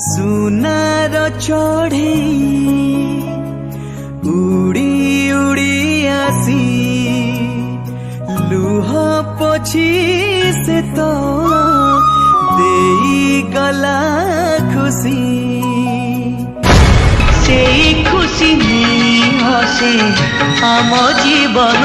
सुनार चढ़े उड़ी उड़ी आसी लुह पोछी से तो देई गला खुशी से खुशी नहीं हसे आम जीवन